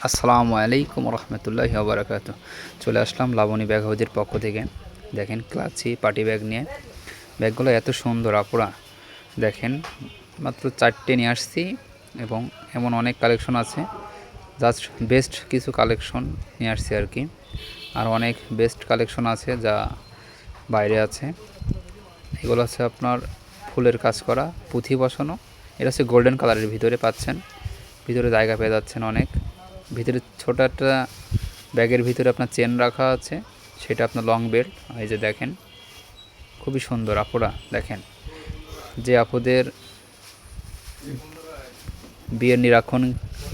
আসসালামু আলাইকুম রহমতুল্লাহি ওয়া বারাকাতুহু। চলে আসলাম লাবণী ব্যাগ হাউজের পক্ষ থেকে। দেখেন ক্লাচি পার্টি ব্যাগ নিয়ে। ব্যাগগুলো এত সুন্দর আপুরা, দেখেন মাত্র 4টে নিয়ে আসছি এবং এমন অনেক কালেকশন আছে। জাস্ট বেস্ট কিছু কালেকশন নিয়ে আসছি আর কি। আর অনেক বেস্ট কালেকশন আছে যা বাইরে আছে। এগুলো হচ্ছে আপনার ফুলের কাজ করা, পুঁথি বসানো। এটা হচ্ছে গোল্ডেন কালারের ভিতরে পাচ্ছেন, ভিতরে জায়গা পেয়ে যাচ্ছেন অনেক। ভিতরে ছোট একটা ব্যাগের ভিতরে আপনার চেন রাখা আছে, সেটা আপনার লং বেল্ট। এই যে দেখেন খুবই সুন্দর আপুরা। দেখেন যে আপুদের বিয়ের নিরীক্ষণ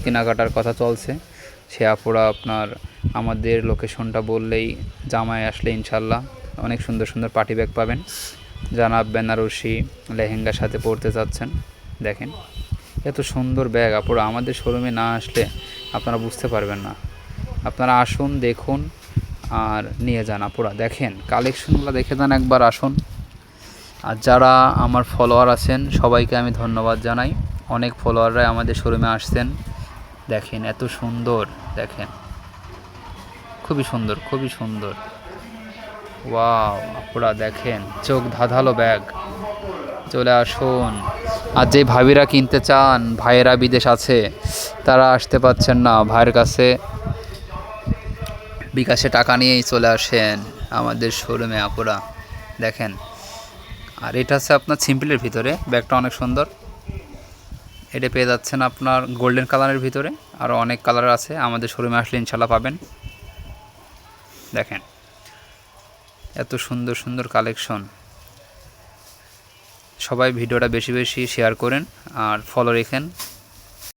কেনাকাটার কথা চলছে, সে আপুরা আপনার আমাদের লোকেশনটা বললেই জামাই আসলে ইনশাল্লাহ অনেক সুন্দর সুন্দর পার্টি ব্যাগ পাবেন। জানাব বেনারসি লেহেঙ্গার সাথে পরতে চাচ্ছেন, দেখেন এত সুন্দর ব্যাগ আপুরা। আমাদের শোরুমে না আসলে আপনারা বুঝতে পারবেন না। আপনারা আসুন, দেখুন আর নিয়ে যান আপুরা। দেখেন কালেকশনগুলো দেখে যান একবার, আসুন। আর যারা আমার ফলোয়ার আছেন সবাইকে আমি ধন্যবাদ জানাই। অনেক ফলোয়াররাই আমাদের শোরুমে আসছেন। দেখেন এত সুন্দর, দেখেন খুবই সুন্দর, খুবই সুন্দর। ওয়াও আপুরা, দেখেন চোখ ধাঁধালো ব্যাগ। চলে আসুন। আর যে ভাবিরা কিনতে চান, ভাইয়েরা বিদেশ আছে, তারা আসতে পারছেন না, ভাইয়ের কাছে বিকাশে টাকা নিয়েই চলে আসেন আমাদের শোরুমে আপুরা। দেখেন আর এটা হচ্ছে আপনার সিম্পলের ভিতরে, ব্যাগটা অনেক সুন্দর। এটা পেয়ে যাচ্ছেন আপনার গোল্ডেন কালারের ভিতরে। আরও অনেক কালার আছে, আমাদের শোরুমে আসলে ইনশাল্লাহ পাবেন। দেখেন এত সুন্দর সুন্দর কালেকশন। সবাই ভিডিওটা বেশি বেশি শেয়ার করেন আর ফলো রেখেন।